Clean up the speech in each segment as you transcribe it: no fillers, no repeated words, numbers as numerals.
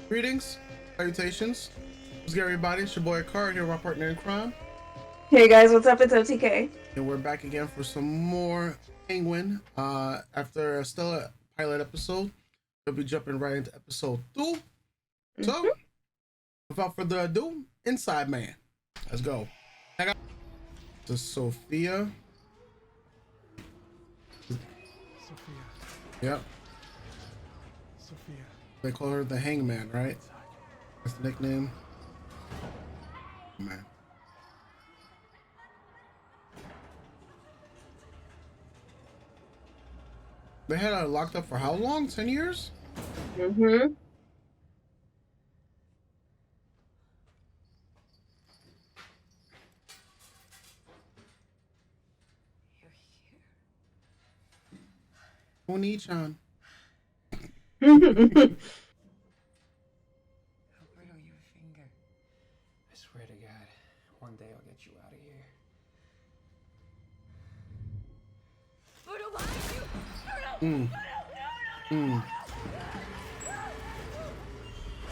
Greetings, salutations. What's good, everybody? It's your boy Ekard here, my partner in crime, Hey guys, what's up? It's OTK. and we're back again for some more Penguin. After a stellar pilot episode, we'll be jumping right into episode 2. So, without further ado, Inside Man. Let's go. I got to Sophia. Sophia. Yep, Sophia. they call her the Hangman, right? That's the nickname. Man. They had her locked up for how long? 10 years? Mm-hmm. You're here. Oni-chan. How brittle your finger. I swear to God, one day I'll get you out of here. Bruno, behind you! Mm.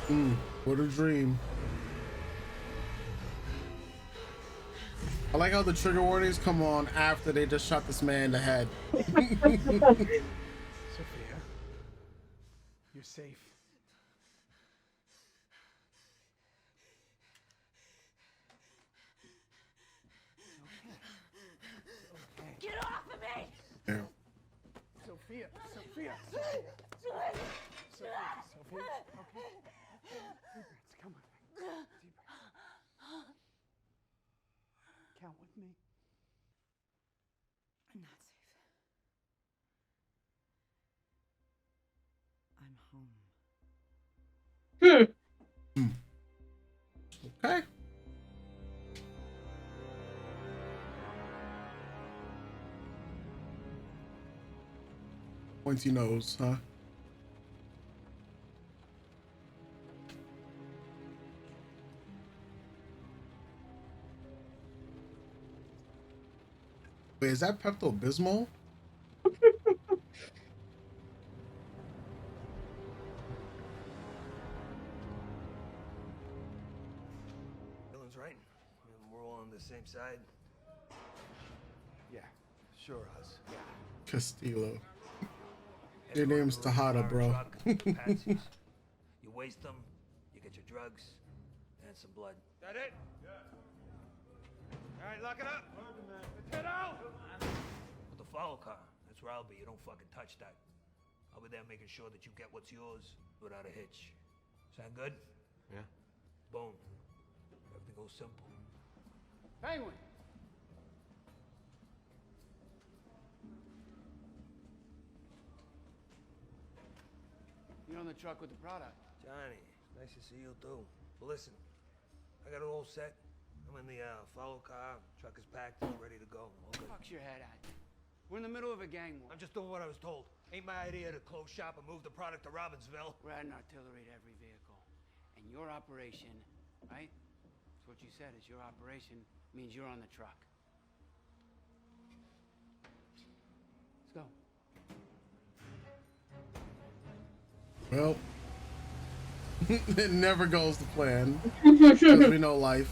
Mm. What a dream. I like how the trigger warnings come on after they just shot this man in the head. Sophia, you're safe. Get off of me! Yeah. Sophia, Sophia, Sophia. Sophia, okay. Deep breaths, come with me. Deep breaths. Count with me. I'm not safe. I'm home. Okay. Pointy nose, huh? Wait, is that Pepto Bismol? Dylan's right. We're all on the same side. Yeah, sure, us. Yeah. Castillo. Your name's Tejada, bro. Patsies. You waste them, you get your drugs, and some blood. That it? Yeah. All right, lock it up. Let's head out. With the follow car, that's where I'll be. You don't fucking touch that. I'll be there making sure that you get what's yours without a hitch. Sound good? Yeah. Boom. Everything goes simple. Penguin! You're on the truck with the product. Johnny, nice to see you too. But listen, I got it all set. I'm in the follow car. Truck is packed. It's ready to go. All good. Fuck's your head at? We're in the middle of a gang war. I'm just doing what I was told. Ain't my idea to close shop and move the product to Robbinsville. We're adding artillery to every vehicle. And your operation, right? That's what you said. It's your operation. Means you're on the truck. Let's go. Well, it never goes to plan. Because we know life.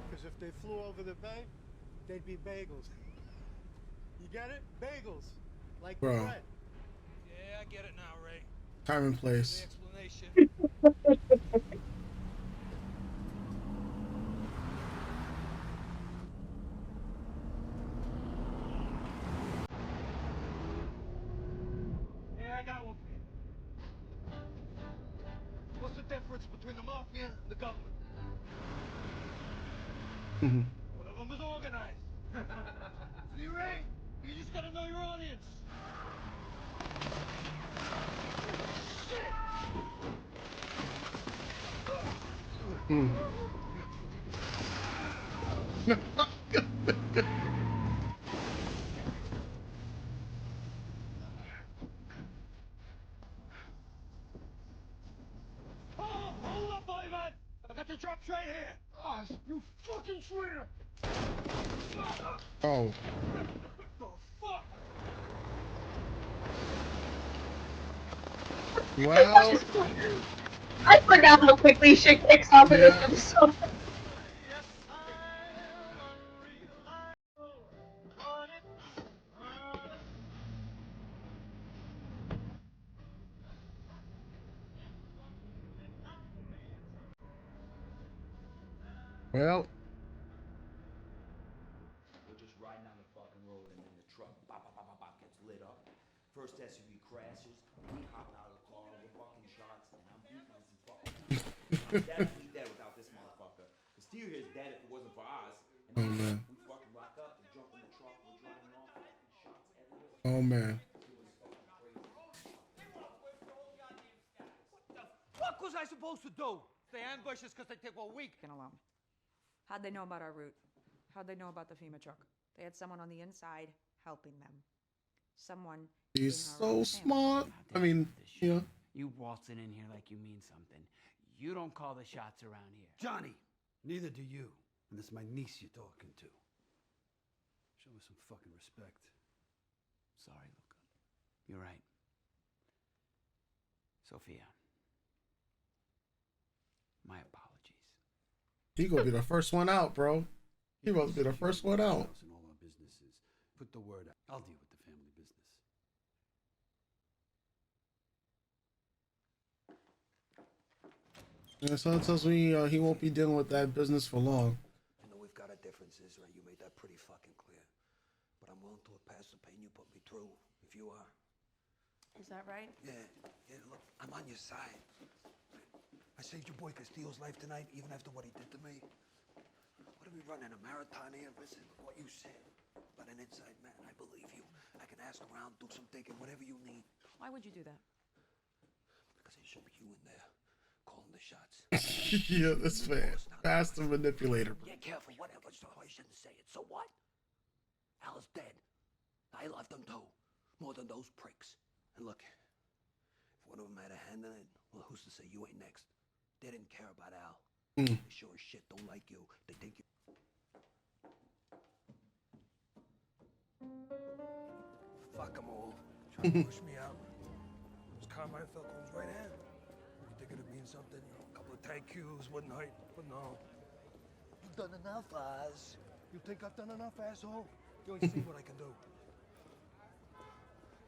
Because if they flew over the bay, they'd be bagels. You get it? Bagels. Like Bro. bread. Yeah, I get it now, Ray. Time and The place. explanation. Yeah, I got one for you. What's the difference between the mafia and the government? Mhm. One of them is organized. See, Ray? You just gotta know your audience. Mm. Oh, hold up, Ivan! I got the drops right here. Oh, you fucking traitor! Oh. Oh, fuck! Well, I forgot how quickly shit kicks off in this yeah. episode. Well, We're just riding down the fucking road and then the truck bop, bop, bop, bop, bop, gets lit up. First SUV crashes. We hop out of the car, we're fucking shots, and I'm beating on some fucking I'm definitely dead without this motherfucker. The steer here is dead if it wasn't for us. And oh man, we fucking rock up and jump in the truck, we're driving off, fucking shots everywhere. oh man. What was I supposed to do? They ambush us because they take a week. Alone. How'd they know about our route? How'd they know about the FEMA truck? They had someone on the inside helping them. Someone. He's being our so own family. smart. I mean, you know. You waltzing in here like you mean something. You don't call the shots around here. Johnny, neither do you. And it's my niece you're talking to. Show her some fucking respect. Sorry, Luca. You're right. Sophia. My apologies. He gonna be the first one out, bro. He about to be the first one out. In all our businesses. Put the word out. I'll deal with the family business. And son tells me he won't be dealing with that business for long. I know we've got our differences, right? You made that pretty fucking clear. But I'm willing to pass the pain you put me through, if you are. Is that right? Yeah, look, I'm on your side. I saved your boy Castillo's life tonight, even after what he did to me. What are we running, a marathon here? Listen, what you said. But an inside man, I believe you. I can ask around, do some thinking, whatever you need. Why would you do that? Because it should be you in there, calling the shots. Yeah, that's fair. Master manipulator. Yeah, careful, whatever. So I shouldn't say it. So what? Al is dead. I left him too. More than those pricks. And look, if one of them had a hand in it, well, who's to say you ain't next? They didn't care about Al. They sure as shit don't like you. They think you... Fuck them all. Trying to push me out. Those Carmine Falcone's right hand. You think it'd mean something? You know, a couple of tag cues wouldn't hurt, but no. You've done enough, Oz. You think I've done enough, asshole? You ain't seen what I can do.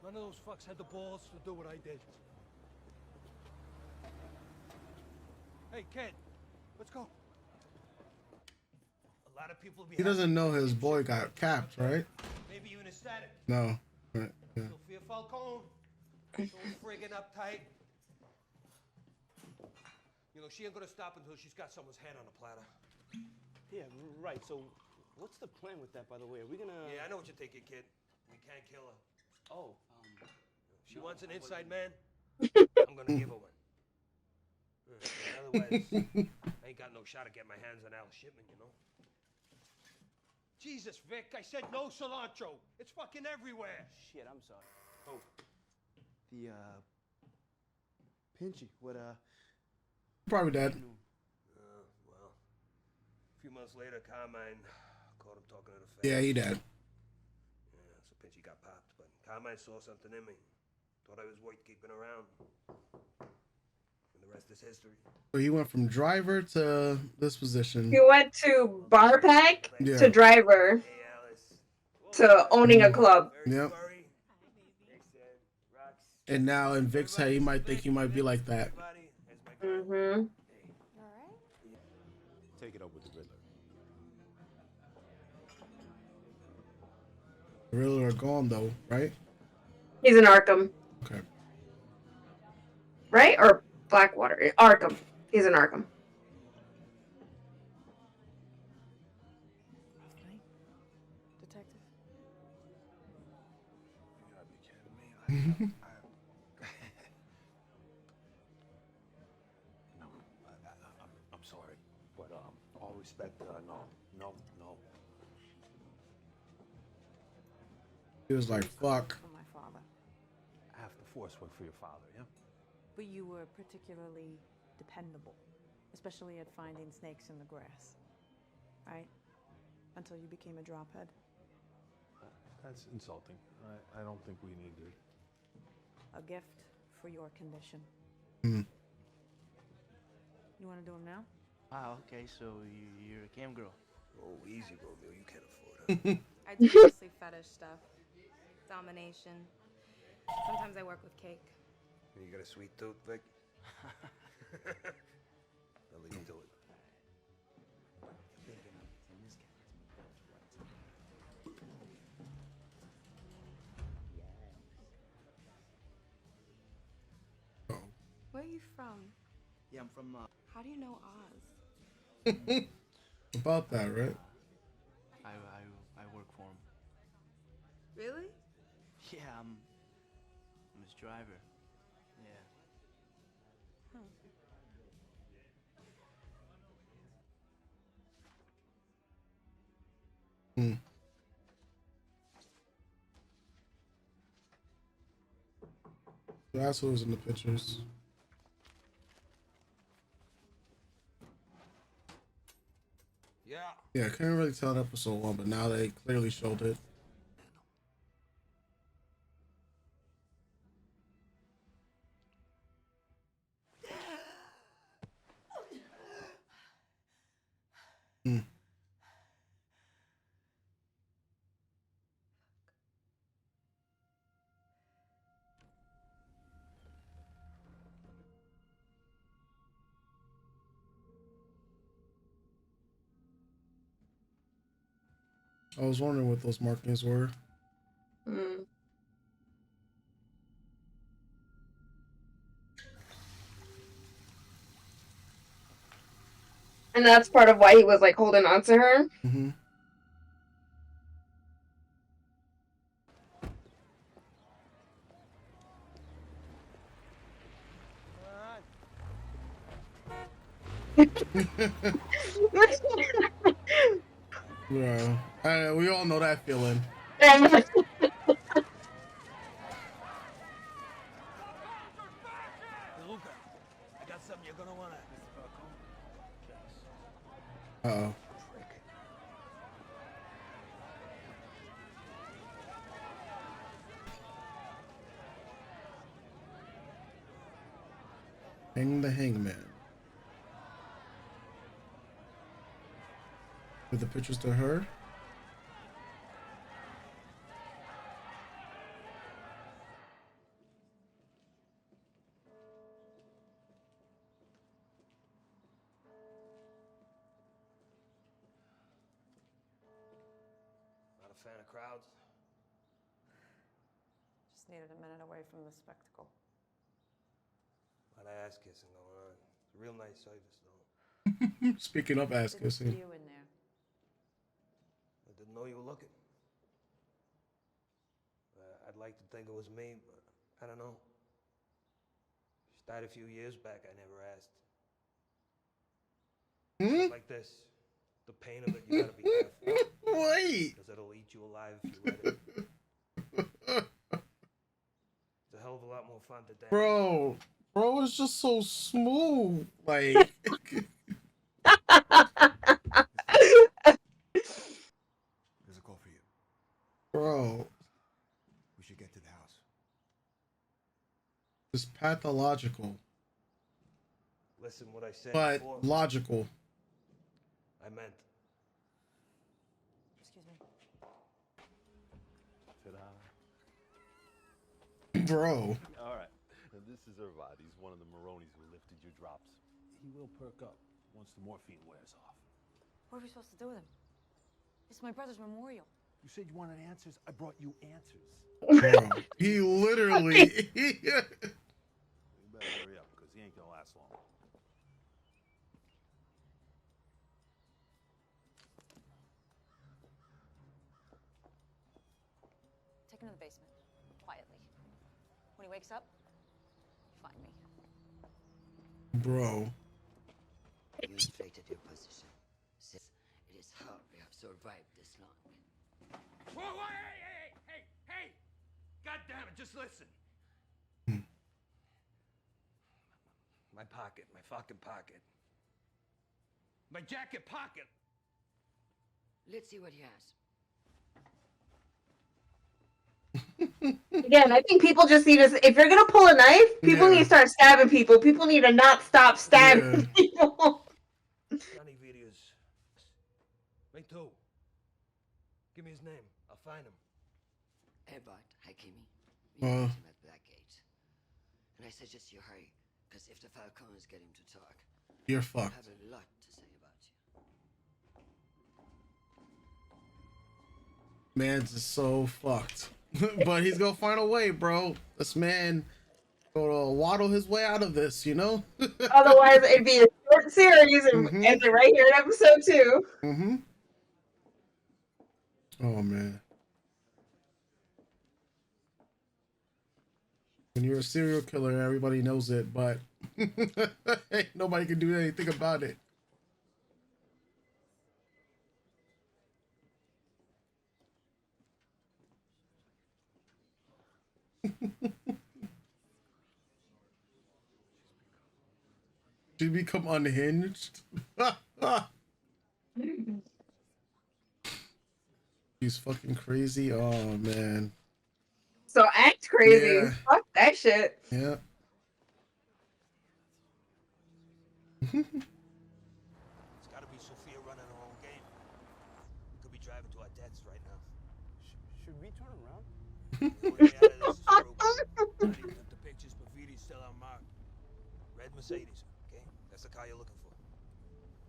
None of those fucks had the balls to do what I did. Hey, kid, let's go. A lot of people He doesn't know his boy got capped, right? Maybe even ecstatic. No. Right. Yeah. Sophia Falcone, so friggin' uptight. You know, she ain't gonna stop until she's got someone's head on a platter. Yeah, right. So, what's the plan with that, by the way? Are we gonna... Yeah, I know what you're thinking, kid. We can't kill her. Oh, She wants an inside man. I'm gonna give her one. Otherwise, I ain't got no shot at getting my hands on Al Shipman, you know? Jesus, Vic, I said no cilantro. It's fucking everywhere. shit, I'm sorry. Oh. The, Pinchy, what, Probably dead. Well, a few months later, Carmine caught him talking to the feds. Yeah, he dead. Yeah, so Pinchy got popped, but Carmine saw something in me. Thought I was worth keeping around. And the rest is history. So he went from driver to this position. He went to bar pack Yeah. to driver Hey, Alice. to owning a club. Yep. And now in Vic's head, he might think he might be like that. Mm-hmm. Take it up with the Riddler. The Riddler are gone though, right? He's in Arkham, Okay. right? Or Blackwater? Arkham. He's in Arkham. Right? Detective? You gotta be kidding me. I'm sorry, but all respect, no. He was like, fuck. For my father. Half the force went for your father, yeah? But you were particularly dependable, especially at finding snakes in the grass. Right? Until you became a drophead. That's insulting. I don't think we need to. A gift for your condition. Hmm. You want to do them now? Wow, okay, so you're a cam girl. Oh, easy, Romeo. You can't afford her. I do mostly fetish stuff. Domination. Sometimes I work with cake. You got a sweet tooth, Vic? I'll leave you to it. Where are you from? Yeah, I'm from, How do you know Oz? About that, right? I work for him. Really? Yeah, I'm his driver. Yeah. Hmm. That's who was in the pictures. Yeah. Yeah, I couldn't really tell in episode 1, but now they clearly showed it. Hmm. I was wondering what those markings were. Mm. And that's part of why he was like holding on to her. Mm-hmm. Yeah, we all know that feeling. Hey, Luca, I got something you're gonna wanna. Uh-oh. Hang the hangman. With the pictures to her. Not a fan of crowds. Just needed a minute away from the spectacle. A lot of ass kissing going on. It's a real nice service, though. Speaking of ass Didn't see kissing. you in there. I didn't know you were looking. I'd like to think it was me, but I don't know. She died a few years back. I never asked. Shit like this, the pain of it, you gotta be careful. Wait. Because it'll eat you alive if you let it. It's a hell of a lot more fun to dance. Bro, it's just so smooth. Like. There's a call for you. Bro. We should get to the house. It's pathological. Listen what I said But before. logical. I meant. Excuse me. Bro. All right. And this is Irvad. He's one of the Maronis who lifted your drops. He will perk up once the morphine wears off. What are we supposed to do with him? It's my brother's memorial. You said you wanted answers. I brought you answers. Bro, he literally. You better hurry up, because he ain't gonna last long. Take him to the basement, quietly. When he wakes up, find me. Bro. Demonstrated your position. Since it is how we have survived this long. Whoa, whoa, hey! God damn it, just listen. My pocket, my fucking pocket. My jacket pocket. Let's see what he has. Again, I think people just need to. If you're gonna pull a knife, people need to start stabbing people. People need to not stop stabbing people. Johnny Video's. Me too. Give me his name. I'll find him. Ekard, Hakimi. We met him at Black Gate. And I suggest you hurry, because if the Falcons get him to talk, You're I fucked. have a lot to say about you. Man's is so fucked. But he's gonna find a way, bro. This man gonna waddle his way out of this, you know? Otherwise, it'd be a short series and end it right here in episode 2. Mm-hmm. Oh, man. When you're a serial killer, everybody knows it, but nobody can do anything about it. She become unhinged. He's fucking crazy. Oh man. So act crazy. Yeah. Fuck that shit. Yeah. It's gotta be Sophia running her own game. We could be driving to our deaths right now. Should we turn around? The way out of this is through. Johnny took the pictures, but Vidi's still unmarked. Red Mercedes, okay? That's the car you're looking for.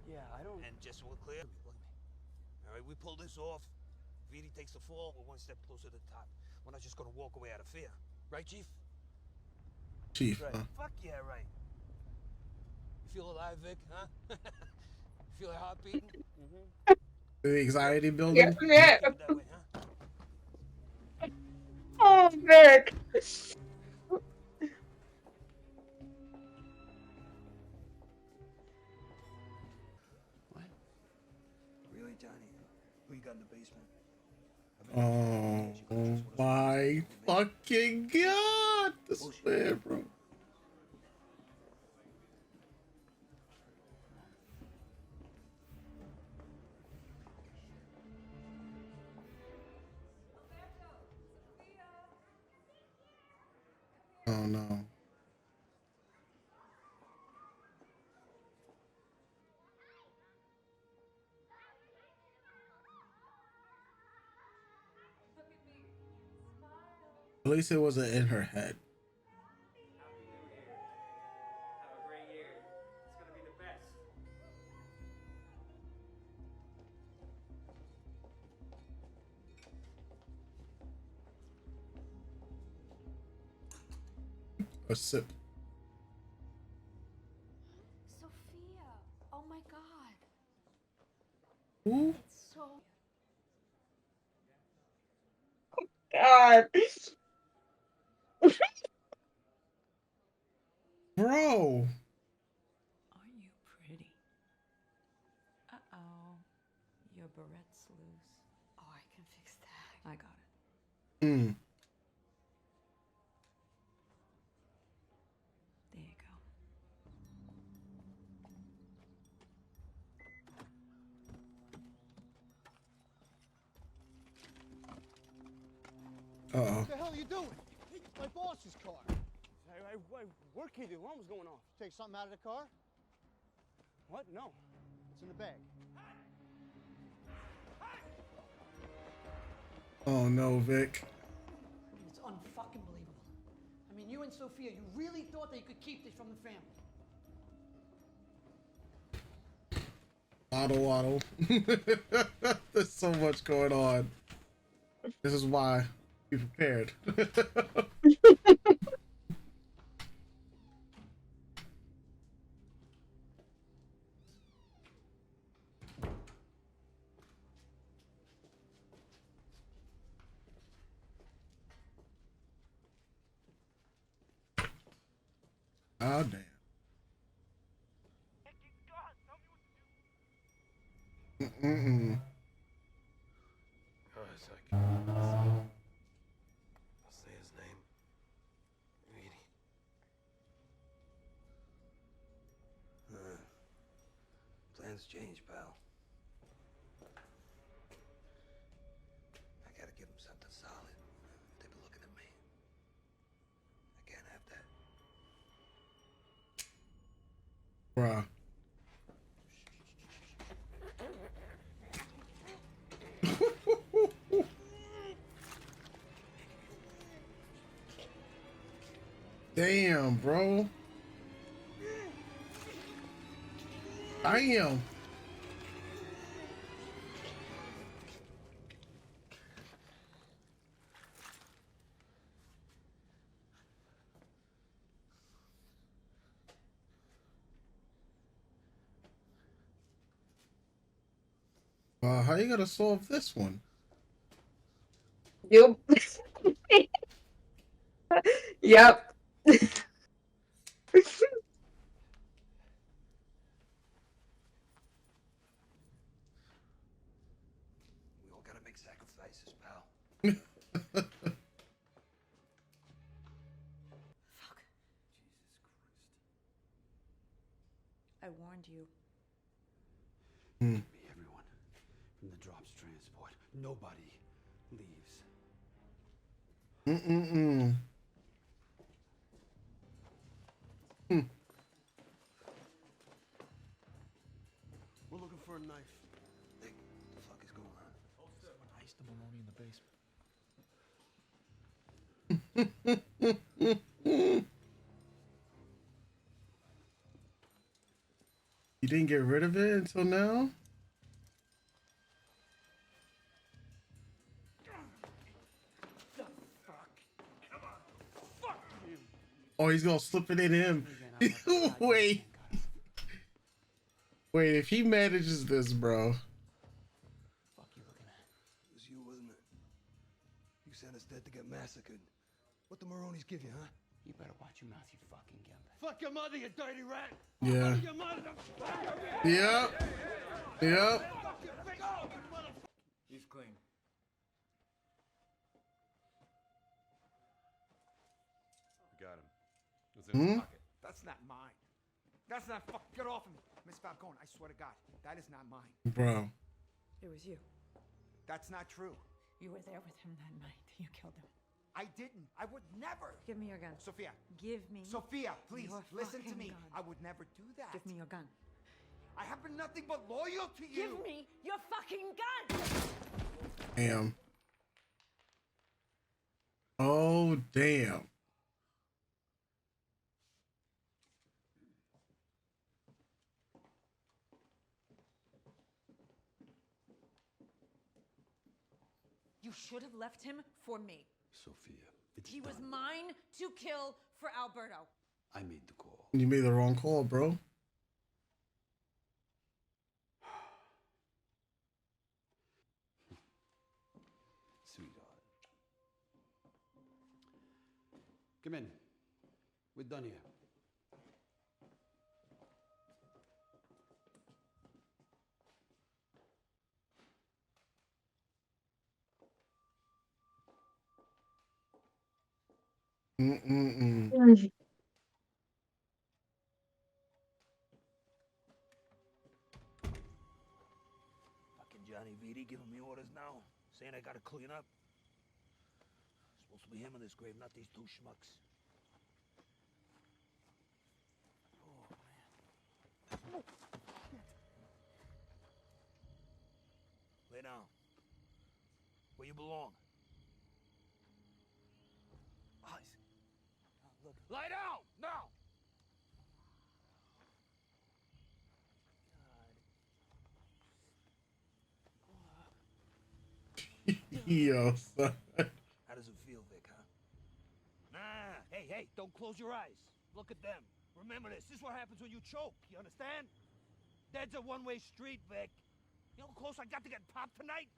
Yeah, I don't. And just so we're clear, all right, we pull this off. Vidi takes the fall. We're one step closer to the top. We're not just gonna walk away out of fear, right, Chief? Chief. Right. Huh? Fuck yeah, right. You feel alive, Vic? Huh? Feel your heart beating? Mm-hmm. The anxiety building. Yeah. That way, huh? Oh, Vic. What? Really, Johnny? Who you got in the basement? Oh my fucking god! This man, bro. Oh no. At least it wasn't in her head. A sip. Sophia! Oh my god! Who? It's so. God. Bro. Aren't you pretty? Uh-oh. Your barrette's loose. Oh, I can fix that. I got it. Hmm. There you go. Uh-oh. What the hell are you doing? It's my boss's car. I work here. The alarm was going off. Take something out of the car? What? No. It's in the bag. Oh no, Vic. It's unfucking believable. I mean, you and Sophia, you really thought that you could keep this from the family. Waddle. There's so much going on. This is why. Be prepared. Oh damn. Mm-mm. Oh, a second. I'll say his name. Reedy. Plans change, pal. I gotta give him something solid. They've been looking at Bruh. Damn, bro. Damn. How you gonna solve this one? Yep. Yep. We all gotta make sacrifices, pal. Fuck. I warned you. Me, everyone. From the drops transport. Nobody leaves. Mm-mm-mm. We're looking for a knife. Nick, what the fuck is going on? Someone iced the bologna in the basement. You didn't get rid of it until now? Oh, he's gonna slip it in him. Wait. Wait, if he manages this, bro. Fuck you looking at? It was you, wasn't it? You sent us dead to get massacred. What the Maronis give you, huh? You better watch your mouth, you fucking gimp. Fuck your mother, you dirty rat! Yeah. Fuck your mother! Yep. Yep. He's clean. We got him. It was in his pocket. That's not mine. That's not fuck. Get off of me, Miss Falcone. I swear to God, that is not mine. Bro. It was you. That's not true. You were there with him that night. You killed him. I didn't. I would never. Give me your gun. Sophia. Give me. Sophia, please your listen to fucking me. gun. I would never do that. Give me your gun. I have been nothing but loyal to you. Give me your fucking gun. Damn. Oh, damn. You should have left him for me. Sophia, it's He was done. mine to kill for Alberto. I made the call. You made the wrong call, bro. Sweetheart. Come in. We're done here. Mm-mm-mm. Fucking Johnny Vitti giving me orders now, saying I gotta clean up. Supposed to be him in this grave, not these two schmucks. Oh, man. Lay down. Where you belong. Eyes. Look. Lie down! Now! Yo, son. How does it feel, Vic, huh? Nah, hey, don't close your eyes. Look at them. Remember this. This is what happens when you choke. You understand? Dead's a one-way street, Vic. You know how close I got to get popped tonight?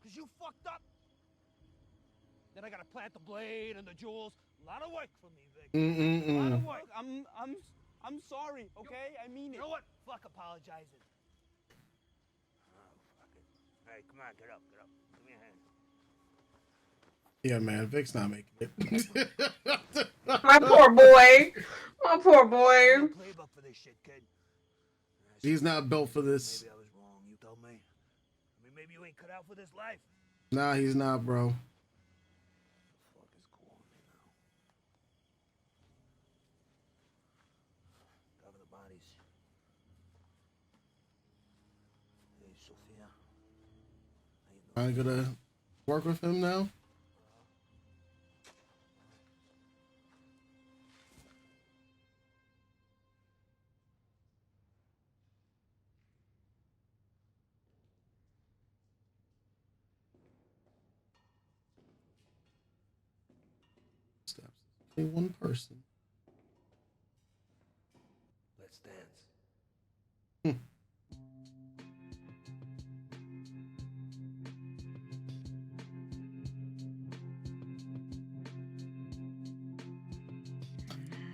Because you fucked up. Then I gotta plant the blade and the jewels. A lot of work for me, Vic. A lot of work. I'm sorry, okay? I mean it. You know what? Fuck apologizing. Oh, fuck it. All right, come on, get up. Give me a hand. Yeah, man, Vic's not making it. My poor boy. My poor boy. Playbook for this shit, kid. He's not built for this. Maybe I was wrong. You tell me. I mean, maybe you ain't cut out for this life. Nah, he's not, bro. What the fuck is going on now? Cover the bodies. Sophia. I'm gonna work with him now. Steps. Only one person. Let's dance.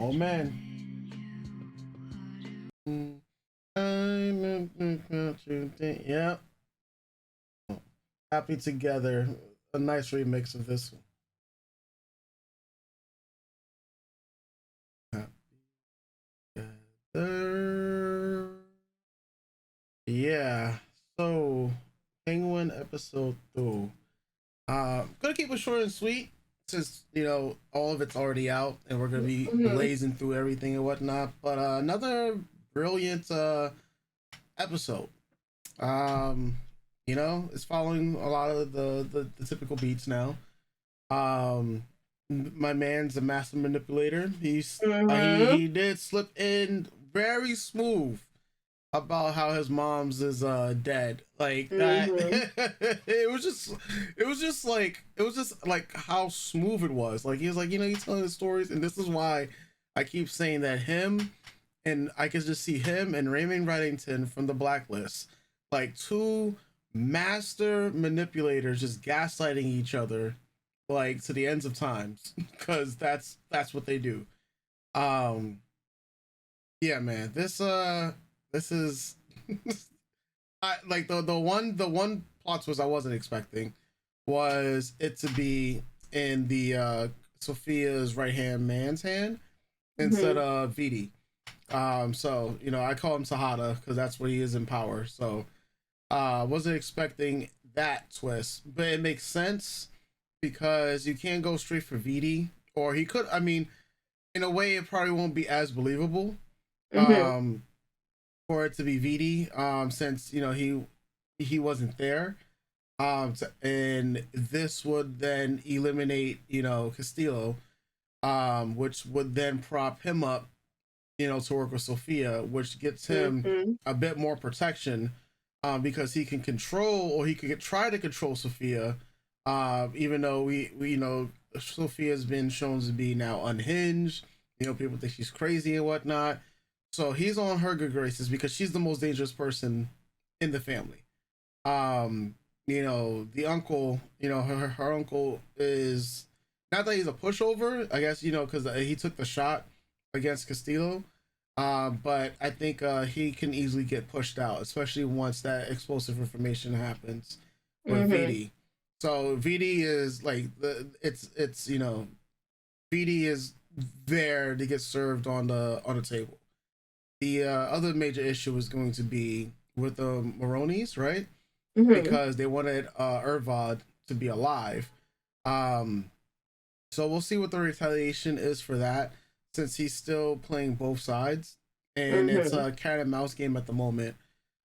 Oh man. Yep. Happy Together. A nice remix of this one. Yeah. So Penguin episode 2. Gonna keep it short and sweet since all of it's already out and we're gonna be blazing through everything and whatnot. But another brilliant episode. It's following a lot of the typical beats now. My man's a master manipulator. He did slip in very smooth about how his mom's is dead, like that. it was just like how smooth it was. Like he was like, he's telling the stories, and this is why I keep saying that him, and I can just see him and Raymond Reddington from The Blacklist, like two master manipulators just gaslighting each other, like to the ends of times, because that's what they do. Yeah, man, this is like the one plot twist I wasn't expecting was it to be in the Sophia's right hand man's hand instead of Vidi. So I call him Sahada because that's what he is in power. So wasn't expecting that twist, but it makes sense because you can't go straight for Vidi, or he could. I mean, in a way, it probably won't be as believable. For it to be Vidi, since he wasn't there, and this would then eliminate Castillo, which would then prop him up, to work with Sophia, which gets him a bit more protection, because he can control, or he could try to control Sophia, even though we Sophia's been shown to be now unhinged. People think she's crazy and whatnot. So he's on her good graces because she's the most dangerous person in the family. The uncle, her uncle is not that he's a pushover, I guess, because he took the shot against Castillo. But I think he can easily get pushed out, especially once that explosive information happens with Vidi. So Vidi is like Vidi is there to get served on the table. The other major issue is going to be with the Maronis, right? Because they wanted Ervod to be alive. So we'll see what the retaliation is for that, since he's still playing both sides. And it's a cat and mouse game at the moment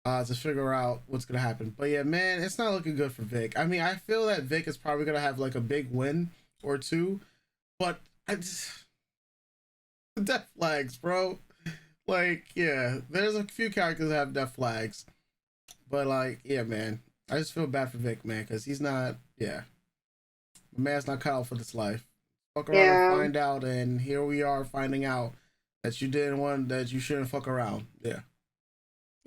to figure out what's going to happen. But yeah, man, it's not looking good for Vic. I mean, I feel that Vic is probably going to have like a big win or two. But I just... death flags, bro. Like, yeah, there's a few characters that have death flags, but like, yeah, man, I just feel bad for Vic, man, because he's not, the man's not cut out for this life. Fuck around and find out, and here we are finding out that you shouldn't fuck around.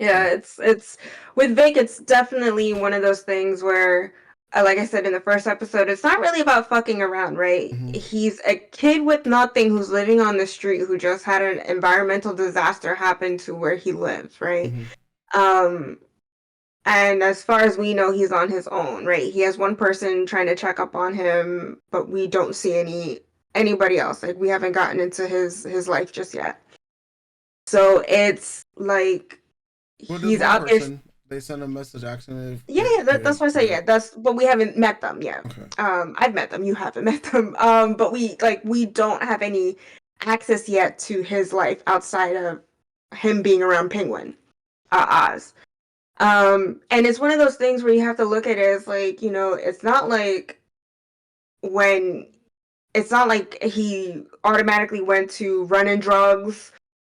Yeah, it's with Vic, it's definitely one of those things where, like I said in the first episode, it's not really about fucking around, right? He's a kid with nothing who's living on the street who just had an environmental disaster happen to where he lives, right? And as far as we know, he's on his own, right? He has one person trying to check up on him, but we don't see anybody else. Like, we haven't gotten into his life just yet. So it's like he's out there. They send a message asking if that's what I say. But we haven't met them yet. Okay. I've met them. You haven't met them. But we don't have any access yet to his life outside of him being around Penguin, Oz. And it's one of those things where you have to look at it as like, it's not like when it's not like he automatically went to running drugs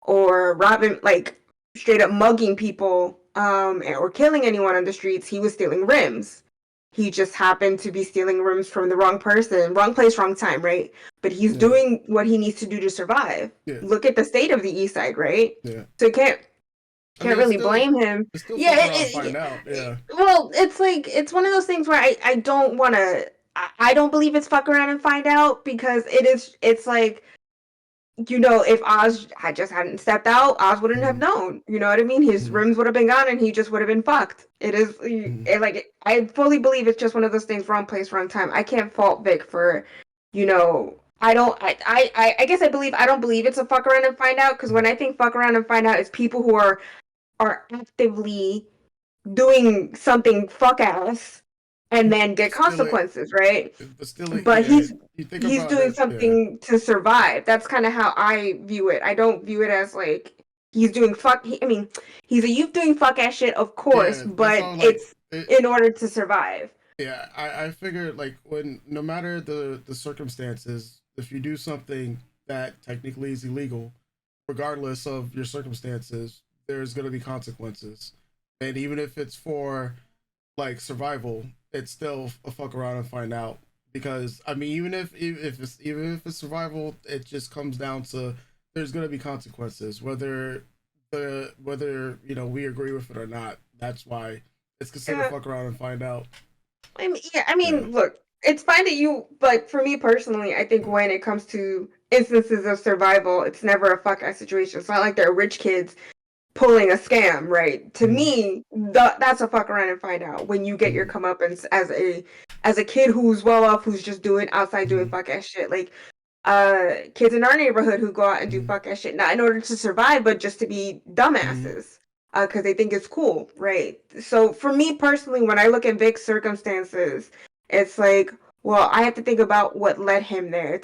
or robbing, like straight up mugging people, or killing anyone on the streets. He was stealing rims. He just happened to be stealing rims from the wrong person, wrong place, wrong time, right? But he's doing what he needs to do to survive. Yeah. Look at the state of the East Side, right? Yeah. So can't really blame him. It's still Yeah, find out. Yeah. Well, it's like it's one of those things where I don't want to. I don't believe it's fuck around and find out, because it's like, if Oz had just hadn't stepped out, Oz wouldn't have known. You know what I mean? His rims would have been gone and he just would have been fucked. It is like, I fully believe it's just one of those things, wrong place, wrong time. I can't fault Vic for, I guess I don't believe it's a fuck around and find out, because when I think fuck around and find out, it's people who are actively doing something fuck ass and then get consequences, right? But he's doing something to survive. That's kind of how I view it. I don't view it as like he's doing he's a youth doing fuck ass shit, of course, but it's in order to survive. Yeah, I figured, like, no matter the circumstances, if you do something that technically is illegal, regardless of your circumstances, there's going to be consequences. And even if it's for like survival, it's still a fuck around and find out, because even if it's survival, it just comes down to there's going to be consequences, whether we agree with it or not. That's why it's considered fuck around and find out. Look, it's fine that but for me personally, I think when it comes to instances of survival, it's never a fuck ass situation. It's not like they're rich kids pulling a scam, right? To me, that's a fuck around and find out, when you get your comeuppance as a kid who's well off, who's just doing fuck ass shit. Like kids in our neighborhood who go out and do fuck ass shit, not in order to survive, but just to be dumbasses, because they think it's cool, right? So for me personally, when I look at Vic's circumstances, it's like, well, I have to think about what led him there.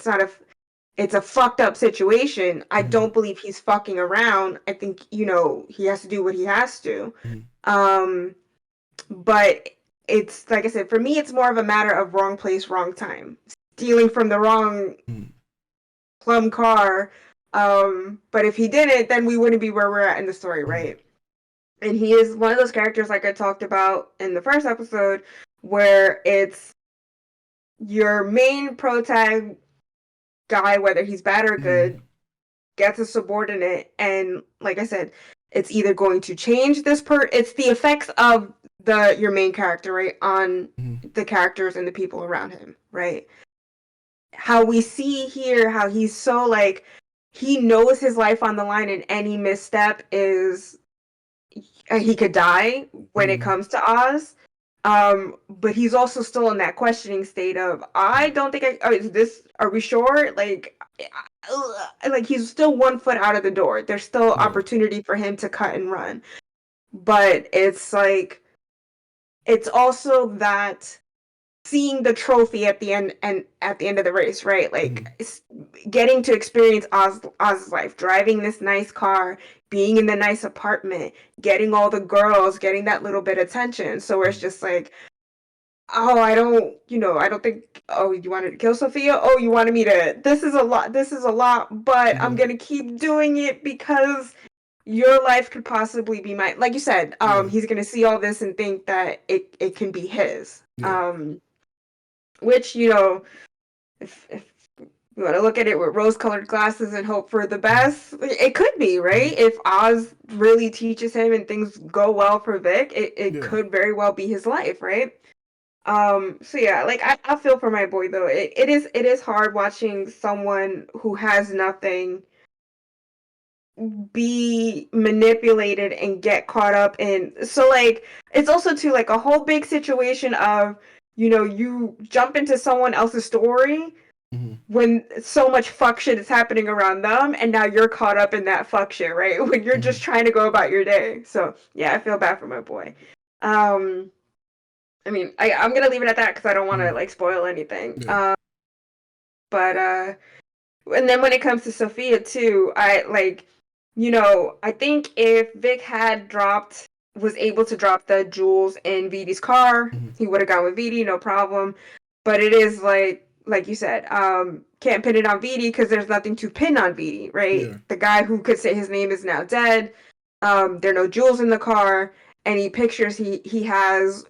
It's a fucked up situation. I don't believe he's fucking around. I think, he has to do what he has to. But it's, like I said, for me, it's more of a matter of wrong place, wrong time. Stealing from the wrong plum car. But if he didn't, then we wouldn't be where we're at in the story, right? And he is one of those characters, like I talked about in the first episode, where it's your main protag guy, whether he's bad or good, gets a subordinate, and like I said, it's either going to change it's the effects of your main character, right, on the characters and the people around him, right? How we see here, how he's so like, he knows his life on the line, and any misstep is he could die when it comes to Oz. But he's also still in that questioning state of, I don't think are we sure? Like he's still 1 foot out of the door. There's still opportunity for him to cut and run. But it's like, it's also that seeing the trophy at the end, and at the end of the race, right? Like getting to experience Oz's life, driving this nice car, being in the nice apartment, getting all the girls, getting that little bit of attention. So it's just like, oh, I don't think, oh, you wanted to kill Sophia? Oh, you wanted me to, this is a lot, but I'm gonna keep doing it because your life could possibly be mine. Like you said, he's gonna see all this and think that it can be his. Which, if you want to look at it with rose-colored glasses and hope for the best, it could be, right? If Oz really teaches him and things go well for Vic, it could very well be his life, right? So yeah, like I feel for my boy though. It is hard watching someone who has nothing be manipulated and get caught up in. So like, it's also too like a whole big situation of, you jump into someone else's story when so much fuck shit is happening around them, and now you're caught up in that fuck shit, right? When you're just trying to go about your day. So yeah, I feel bad for my boy. I'm gonna leave it at that because I don't want to like spoil anything. But and then when it comes to Sophia too, I think if Vic had dropped was able to drop the jewels in Vidi's car. He would have gone with Vidi, no problem. But it is like you said, can't pin it on Vidi because there's nothing to pin on Vidi, right? Yeah. The guy who could say his name is now dead. There are no jewels in the car. Any pictures he has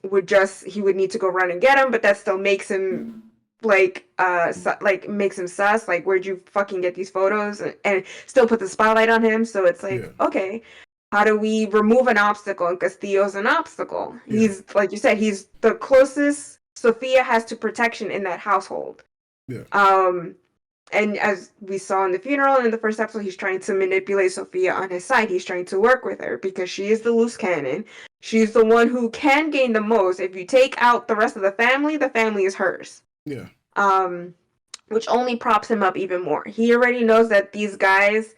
he would need to go run and get them, but that still makes him makes him sus. Like, where'd you fucking get these photos? And still put the spotlight on him. So it's like, okay, how do we remove an obstacle? And Castillo's an obstacle. Yeah. He's, like you said, he's the closest Sophia has to protection in that household. Yeah. And as we saw in the funeral and in the first episode, he's trying to manipulate Sophia on his side. He's trying to work with her because she is the loose cannon. She's the one who can gain the most. If you take out the rest of the family is hers. Yeah. Which only props him up even more. He already knows that these guys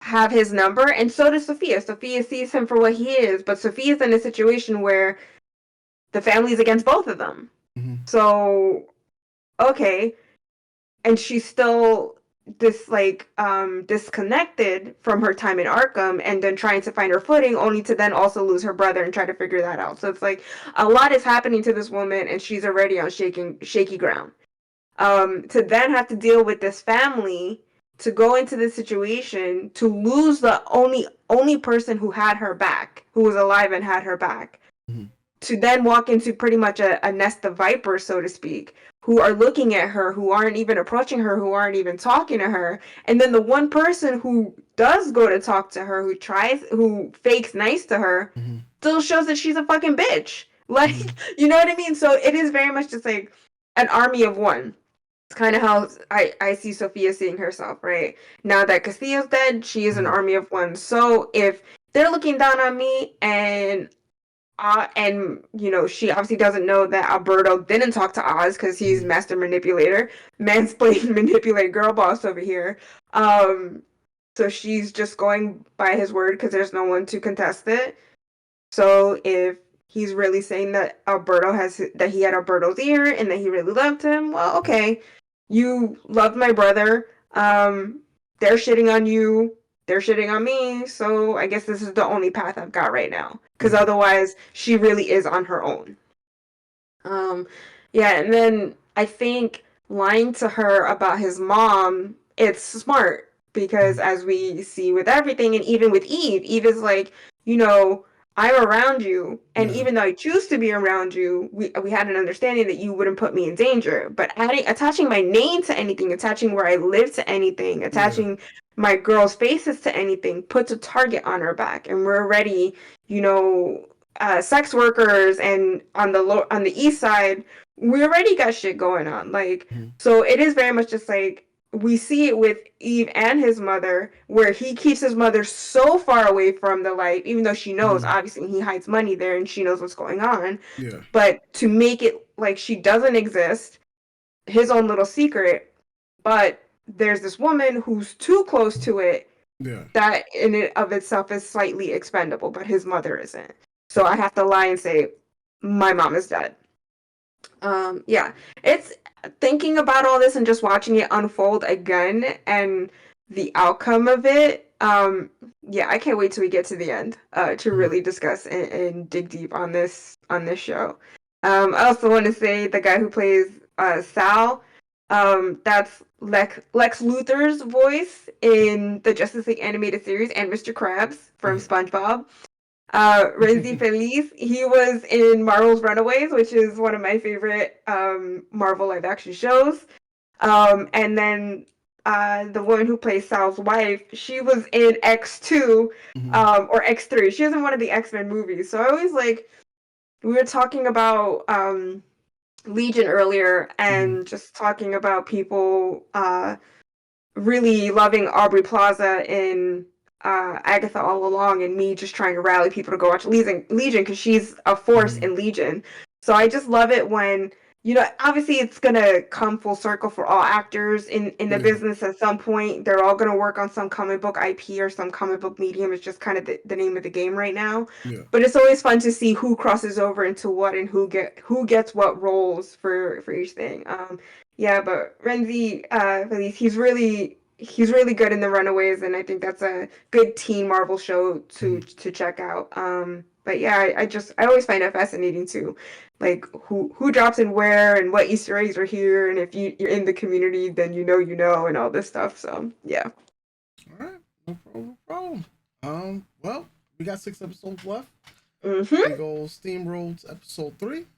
have his number, and so does Sophia. Sophia sees him for what he is, but Sophia's in a situation where the family's against both of them. So, okay. And she's still disconnected from her time in Arkham, and then trying to find her footing, only to then also lose her brother and try to figure that out. So it's like a lot is happening to this woman, and she's already on shaky ground. To then have to deal with this family, to go into this situation, to lose the only person who had her back, who was alive and had her back, to then walk into pretty much a nest of vipers, so to speak, who are looking at her, who aren't even approaching her, who aren't even talking to her. And then the one person who does go to talk to her, who fakes nice to her, still shows that she's a fucking bitch. Like, you know what I mean? So it is very much just like an army of one. It's kind of how I see Sophia seeing herself, right? Now that Castillo's dead, she is an army of one. So if they're looking down on me, and you know, she obviously doesn't know that Alberto didn't talk to Oz because he's master manipulator, mansplaining manipulate girl boss over here. So she's just going by his word because there's no one to contest it. So if he's really saying that that he had Alberto's ear and that he really loved him, well, okay, you loved my brother. They're shitting on you. They're shitting on me, so I guess this is the only path I've got right now. Because otherwise, she really is on her own. Yeah, and then I think lying to her about his mom, it's smart. Because as we see with everything, and even with Eve is like, you know, I'm around you, and even though I choose to be around you, we had an understanding that you wouldn't put me in danger. But attaching my name to anything, attaching where I live to anything, attaching my girls' faces to anything, puts a target on her back. And we're already, you know, sex workers, and on the east side, we already got shit going on. Like, so it is very much just like, we see it with Eve and his mother, where he keeps his mother so far away from the light, even though she knows, obviously, he hides money there and she knows what's going on. Yeah. But to make it like she doesn't exist, his own little secret, but there's this woman who's too close to it, that in and of itself is slightly expendable, but his mother isn't. So I have to lie and say, my mom is dead. Yeah, it's thinking about all this and just watching it unfold again and the outcome of it. Yeah, I can't wait till we get to the end to really discuss and dig deep on this show. I also want to say the guy who plays Sal, that's Lex Luthor's voice in the Justice League animated series, and Mr. Krabs from SpongeBob. Renzi Feliz, he was in Marvel's Runaways, which is one of my favorite Marvel live action shows. And then the woman who plays Sal's wife, she was in X2 or X3. She was in one of the X-Men movies. So I always we were talking about Legion earlier, and just talking about people really loving Aubrey Plaza in Agatha all along, and me just trying to rally people to go watch Legion because she's a force in Legion. So I just love it when, you know, obviously it's gonna come full circle for all actors in the business at some point. They're all gonna work on some comic book IP or some comic book medium. It's just kind of the name of the game right now. But it's always fun to see who crosses over into what and who gets what roles for each thing. Yeah, but Renzi Feliz, he's really good in The Runaways, and I think that's a good teen Marvel show to check out. But yeah, I always find it fascinating too, like who drops in where and what Easter eggs are here, and if you're in the community, then you know, and all this stuff. So yeah. All right, no problem. No problem. Well, we got 6 episodes left. Mm-hmm. We go steamrolled episode 3.